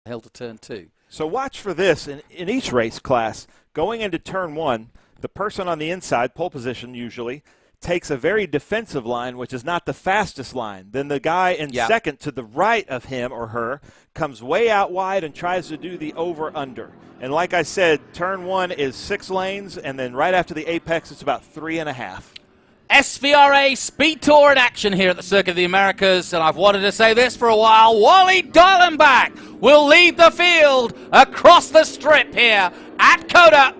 hill to turn 2. So watch for this in each race class. Going into turn 1, the person on the inside, pole position usually, takes a very defensive line, which is not the fastest line. Then the guy in second to the right of him or her comes way out wide and tries to do the over-under. And like I said, turn 1 is 6 lanes, and then right after the apex, it's about 3.5. SVRA Speed Tour in action here at the Circuit of the Americas, and I've wanted to say this for a while. Wally Dallenbach will lead the field across the strip here at COTA.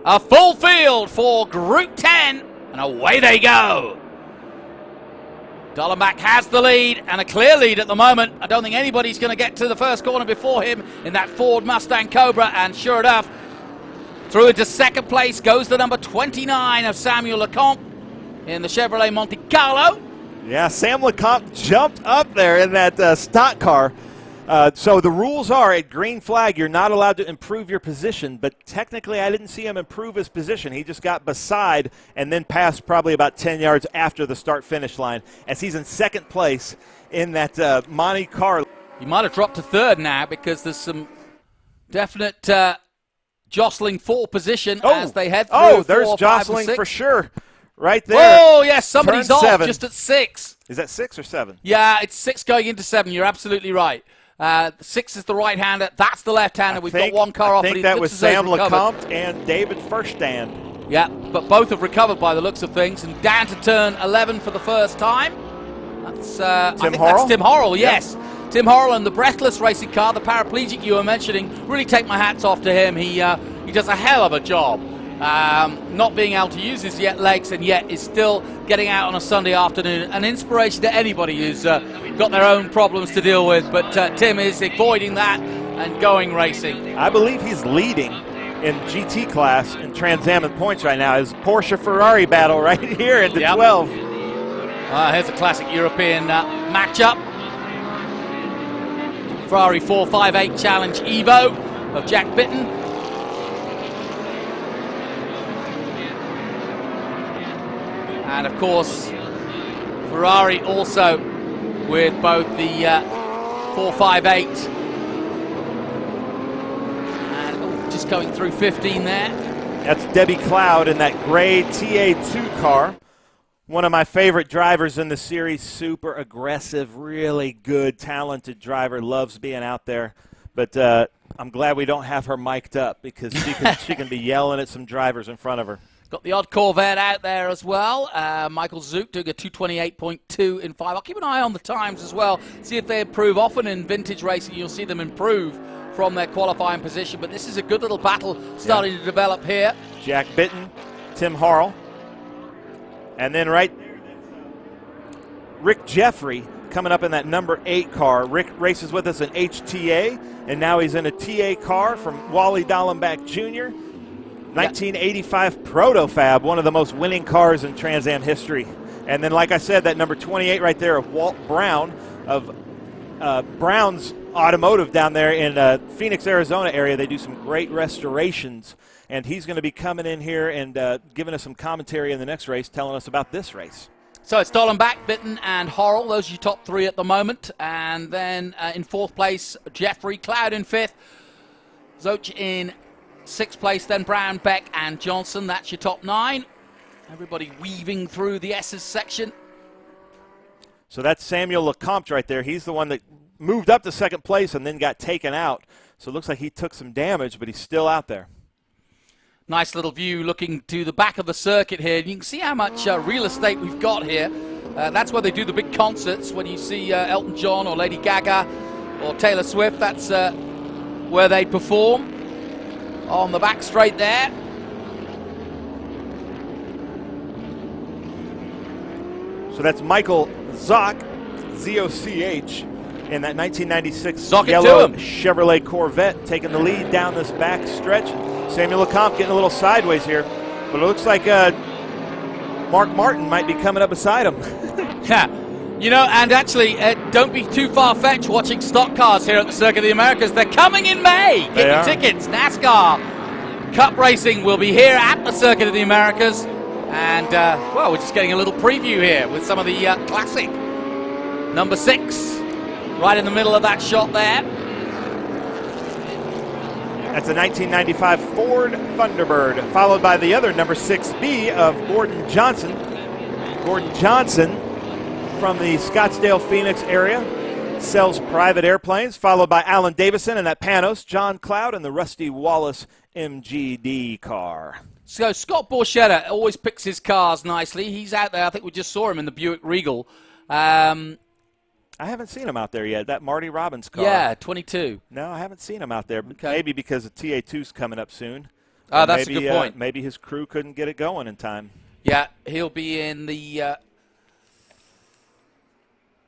A full field for Group 10, and away they go. Dallenbach has the lead, and a clear lead at the moment. I don't think anybody's going to get to the first corner before him in that Ford Mustang Cobra, and sure enough, through into second place goes the number 29 of Samuel Lecomte in the Chevrolet Monte Carlo. Yeah, Sam Lecomte jumped up there in that stock car. So the rules are at green flag, you're not allowed to improve your position, but technically I didn't see him improve his position. He just got beside and then passed probably about 10 yards after the start-finish line as he's in second place in that Monte Carlo. He might have dropped to third now because there's some definite jostling for position as they head through. Oh, there's jostling for sure. Right there. Oh, yes, somebody's off just at 6. Is that 6 or 7? Yeah, it's 6 going into 7. You're absolutely right. 6 is the right-hander. That's the left-hander. We've got one car off. I think that was Sam Lecomte and David Furstand. Yeah, but both have recovered by the looks of things. And down to turn 11 for the first time. That's Tim Horrell, yes. Yep. Tim Horrell and the Breathless racing car, the paraplegic you were mentioning. Really take my hats off to him. He does a hell of a job. Not being able to use his legs, and yet is still getting out on a Sunday afternoon. An inspiration to anybody who's got their own problems to deal with. But Tim is avoiding that and going racing. I believe he's leading in GT class in Trans Am in points right now. His Porsche-Ferrari battle right here into 12. Here's a classic European matchup. Ferrari 458 Challenge Evo of Jack Bitton. And, of course, Ferrari also with both the 458 and just going through 15 there. That's Debbie Cloud in that gray TA2 car. One of my favorite drivers in the series, super aggressive, really good, talented driver, loves being out there. But I'm glad we don't have her mic'd up because she can be yelling at some drivers in front of her. Got the odd Corvette out there as well. Michael Zook doing a 228.2 in 5. I'll keep an eye on the times as well, see if they improve. Often in vintage racing, you'll see them improve from their qualifying position. But this is a good little battle starting to develop here. Jack Bitton, Tim Horrell. And then Rick Jeffrey coming up in that number 8 car. Rick races with us in HTA, and now he's in a TA car from Wally Dallenbach Jr., 1985 Protofab, one of the most winning cars in Trans Am history. And then, like I said, that number 28 right there of Walt Brown of Brown's Automotive down there in Phoenix, Arizona area. They do some great restorations, and he's going to be coming in here and giving us some commentary in the next race, telling us about this race. So it's Dallenbach, Bitton, and Horrell. Those are your top 3 at the moment. And then in 4th place, Jeffrey. Cloud in 5th. Zoch in 6th place, then Brown, Beck, and Johnson. That's your top 9. Everybody weaving through the S's section. So that's Samuel Lecomte right there. He's the one that moved up to 2nd place and then got taken out. So it looks like he took some damage, but he's still out there. Nice little view looking to the back of the circuit here. You can see how much real estate we've got here. That's where they do the big concerts. When you see Elton John or Lady Gaga or Taylor Swift, that's where they perform. On the back straight there. So that's Michael Zoch, Z-O-C-H, in that 1996 Zoch yellow Chevrolet Corvette, taking the lead down this back stretch. Samuel Lecomte getting a little sideways here, but it looks like Mark Martin might be coming up beside him. Yeah. You know, and actually, don't be too far-fetched watching stock cars here at the Circuit of the Americas. They're coming in May. Get your tickets. NASCAR Cup Racing will be here at the Circuit of the Americas. And, well, we're just getting a little preview here with some of the classic. Number 6, right in the middle of that shot there. That's a 1995 Ford Thunderbird, followed by the other number 6B of Gordon Johnson. Gordon Johnson from the Scottsdale, Phoenix area, sells private airplanes, followed by Alan Davison in that Panos, John Cloud in the Rusty Wallace MGD car. So Scott Borchetta always picks his cars nicely. He's out there. I think we just saw him in the Buick Regal. I haven't seen him out there yet, that Marty Robbins car. Yeah, 22. No, I haven't seen him out there. Okay. Maybe because the TA2's coming up soon. Oh, that's a good point. Maybe his crew couldn't get it going in time. Yeah, he'll be in the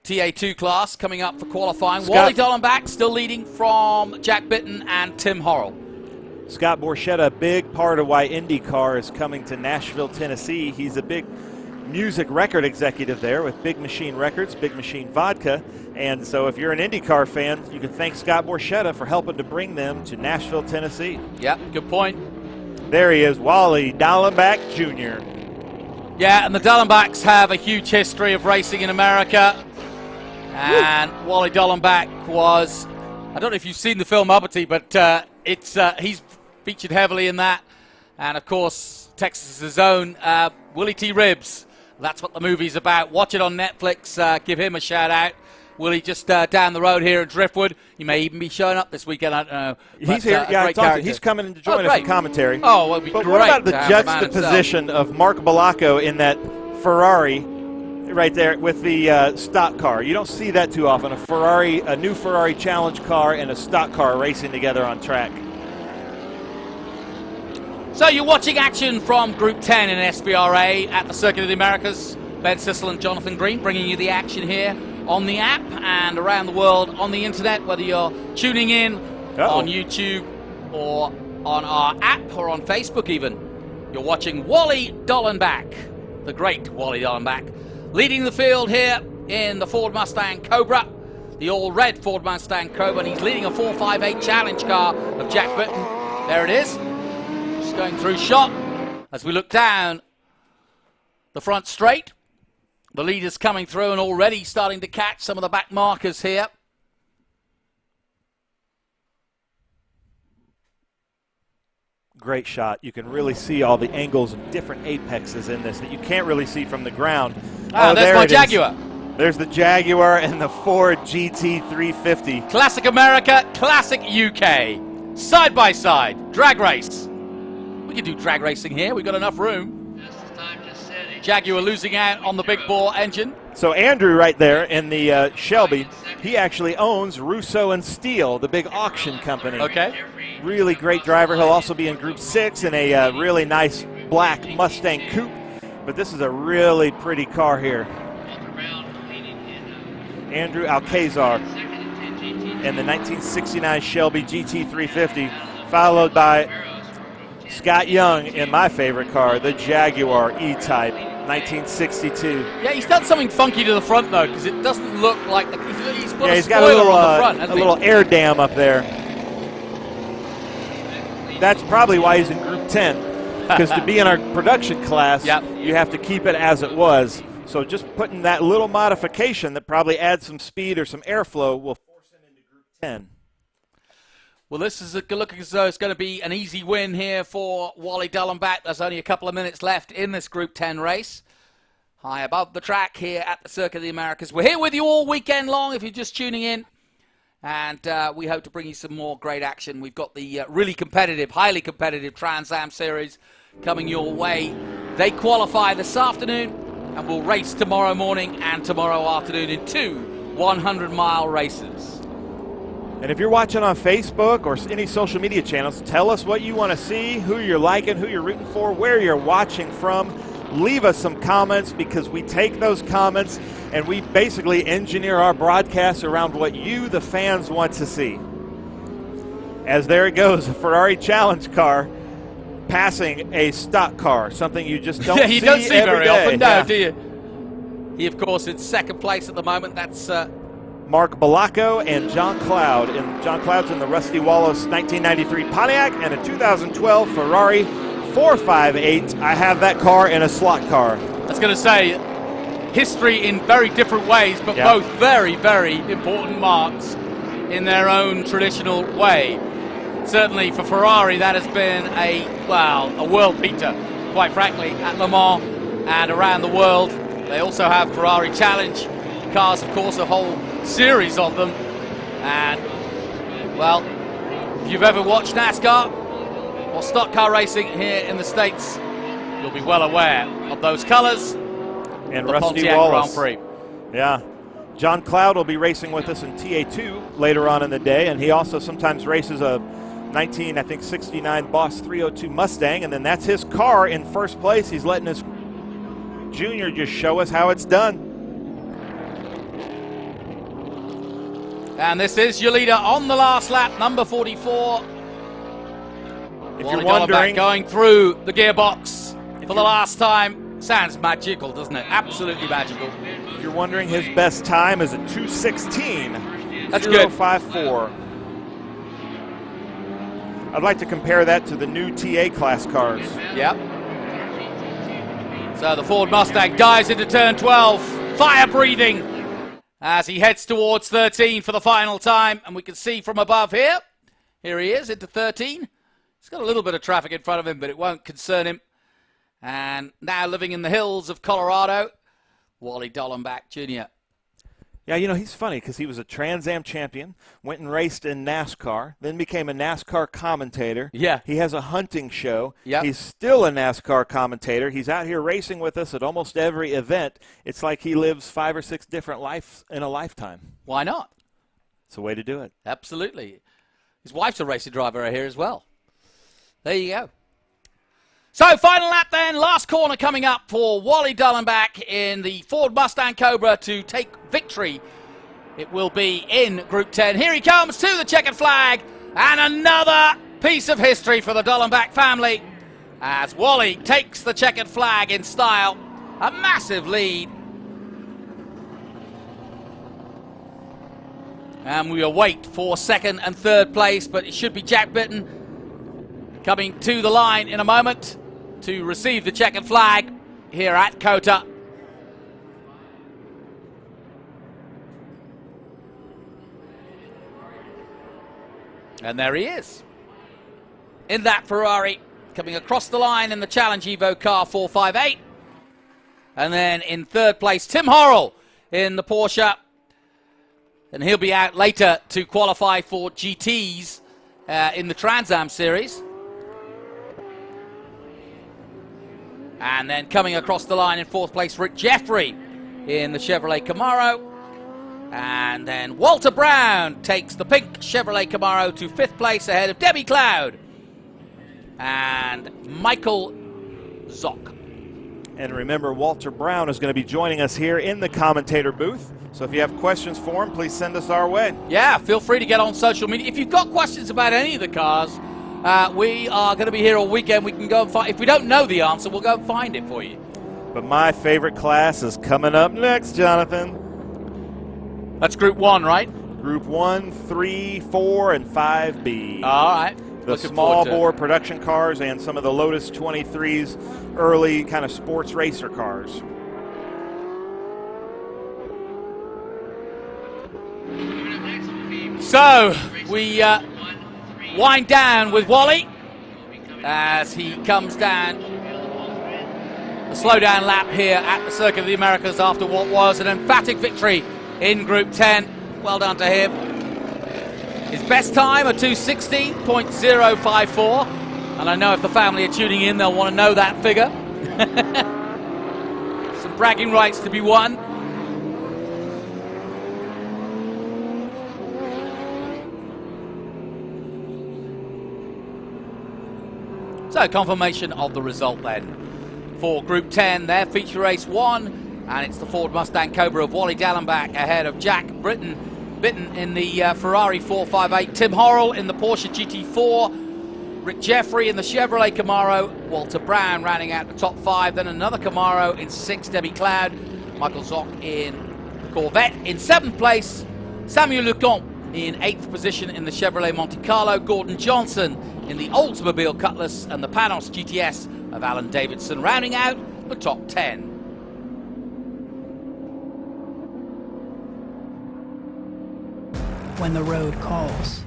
TA2 class coming up for qualifying. Wally Dallenbach still leading from Jack Bitton and Tim Horrell. Scott Borchetta, a big part of why IndyCar is coming to Nashville, Tennessee. He's a big music record executive there with Big Machine Records, Big Machine Vodka. And so if you're an IndyCar fan, you can thank Scott Borchetta for helping to bring them to Nashville, Tennessee. Yeah, good point. There he is, Wally Dallenbach Jr. Yeah, and the Dallenbachs have a huge history of racing in America. And Wally Dallenbach was, I don't know if you've seen the film Uppity, but he's featured heavily in that. And, of course, Texas's own Willie T. Ribbs. That's what the movie's about. Watch it on Netflix. Give him a shout-out. Willie just down the road here at Driftwood. He may even be showing up this weekend. I don't know. He's here. Yeah, I talked to him. He's coming in to join us in commentary. Oh, well, it'd be but great. What about the juxtaposition of Mark Bellacco in that Ferrari right there with the stock car? You don't see that too often. A new Ferrari Challenge car and a stock car racing together on track. So you're watching action from Group 10 in SVRA at the Circuit of the Americas. Ben Sissel and Jonathan Green bringing you the action here on the app and around the world on the internet, whether you're tuning in on YouTube or on our app or on Facebook even. You're watching Wally Dallenbach, the great Wally Dallenbach, leading the field here in the Ford Mustang Cobra, the all-red Ford Mustang Cobra, and he's leading a 458 Challenge car of Jack Bitton. There it is. Just going through shot as we look down the front straight. The leaders coming through and already starting to catch some of the back markers here. Great shot. You can really see all the angles and different apexes in this that you can't really see from the ground. There's my Jaguar. There's the Jaguar and the Ford GT350. Classic America, classic UK. Side by side, drag race. We can do drag racing here. We've got enough room. Jaguar losing out on the big bore engine. So Andrew right there in the Shelby, he actually owns Russo and Steele, the big auction company. Okay. Really great driver. He'll also be in Group 6 in a really nice black Mustang coupe. But this is a really pretty car here. Andrew Alcazar in the 1969 Shelby GT350, followed by Scott Young in my favorite car, the Jaguar E-Type, 1962. Yeah, he's done something funky to the front though, because it doesn't look like he's put he's got a little, on the front, a little air dam up there. That's probably why he's in Group 10, because to be in our production class, you have to keep it as it was. So just putting that little modification that probably adds some speed or some airflow will force him into Group 10. Well, this is looking as though it's going to be an easy win here for Wally Dallenbach. There's only a couple of minutes left in this Group 10 race. High above the track here at the Circuit of the Americas. We're here with you all weekend long if you're just tuning in. And we hope to bring you some more great action. We've got the really competitive, highly competitive Trans Am Series coming your way. They qualify this afternoon and will race tomorrow morning and tomorrow afternoon in 2 100-mile races. And if you're watching on Facebook or any social media channels, tell us what you want to see, who you're liking, who you're rooting for, where you're watching from. Leave us some comments because we take those comments and we basically engineer our broadcasts around what you, the fans, want to see. As there it goes, a Ferrari Challenge car passing a stock car, something you just don't see. You don't see very often, no, do you? He, of course, in second place at the moment. That's Mark Bellacco and John Cloud. And John Cloud's in the Rusty Wallace 1993 Pontiac and a 2012 Ferrari 458. I have that car in a slot car. I was going to say, history in very different ways, but both very, very important marks in their own traditional way. certainly for Ferrari, that has been a world beater, quite frankly, at Le Mans and around the world. They also have Ferrari Challenge cars, of course, a whole series of them. And, well, if you've ever watched NASCAR or stock car racing here in the States, you'll be well aware of those colors. And the Rusty Pontiac Wallace. Grand Prix. Yeah. John Cloud will be racing with us in TA2 later on in the day, and he also sometimes races a 69 Boss 302 Mustang, and then that's his car in first place. He's letting his junior just show us how it's done. And this is your leader on the last lap, number 44. If you're wondering, going through the gearbox for the last time. Sounds magical, doesn't it? Absolutely magical. If you're wondering, his best time is a 2:16. That's good. 0.54. I'd like to compare that to the new TA class cars. Yep. So the Ford Mustang dives into turn 12, fire breathing as he heads towards 13 for the final time. And we can see from above here, here he is into 13. He's got a little bit of traffic in front of him, but it won't concern him. And now living in the hills of Colorado, Wally Dallenbach Jr. Yeah, you know, he's funny because he was a Trans Am champion, went and raced in NASCAR, then became a NASCAR commentator. Yeah. He has a hunting show. Yep. He's still a NASCAR commentator. He's out here racing with us at almost every event. It's like he lives 5 or 6 different lives in a lifetime. Why not? It's a way to do it. Absolutely. His wife's a racing driver here as well. There you go. So, final lap then, last corner coming up for Wally Dallenbach in the Ford Mustang Cobra to take victory. It will be in Group 10. Here he comes to the checkered flag, and another piece of history for the Dallenbach family as Wally takes the checkered flag in style. A massive lead. And we await for second and third place, but it should be Jack Britton coming to the line in a moment to receive the checkered flag here at COTA. And there he is in that Ferrari, coming across the line in the Challenge Evo car 458. And then in third place, Tim Horrell in the Porsche. And he'll be out later to qualify for GTs in the Trans Am series. And then coming across the line in fourth place, Rick Jeffrey in the Chevrolet Camaro. And then Walter Brown takes the pink Chevrolet Camaro to fifth place ahead of Debbie Cloud and Michael Zock. And remember, Walter Brown is going to be joining us here in the commentator booth. So if you have questions for him, please send us our way. Yeah, feel free to get on social media. If you've got questions about any of the cars, we are going to be here all weekend. We can go and find. If we don't know the answer, we'll go and find it for you. But my favorite class is coming up next, Jonathan. That's Group 1, right? Group 1, 3, 4, and 5B. All right. The small bore production cars and some of the Lotus 23's early kind of sports racer cars. So we wind down with Wally as he comes down the slowdown lap here at the Circuit of the Americas after what was an emphatic victory in Group 10. Well done to him. His best time, a 2:16.054. And I know if the family are tuning in, they'll want to know that figure. Some bragging rights to be won. So confirmation of the result then for Group 10, their feature race 1, and it's the Ford Mustang Cobra of Wally Dallenbach ahead of Jack Britton in the Ferrari 458, Tim Horrell in the Porsche GT4, Rick Jeffrey in the Chevrolet Camaro, Walter Brown rounding out the top 5, then another Camaro in 6, Debbie Cloud, Michael Zock in the Corvette in 7th place, Samuel Lecomte in 8th position in the Chevrolet Monte Carlo, Gordon Johnson in the Oldsmobile Cutlass, and the Panos GTS of Alan Davidson rounding out the top 10. When the road calls.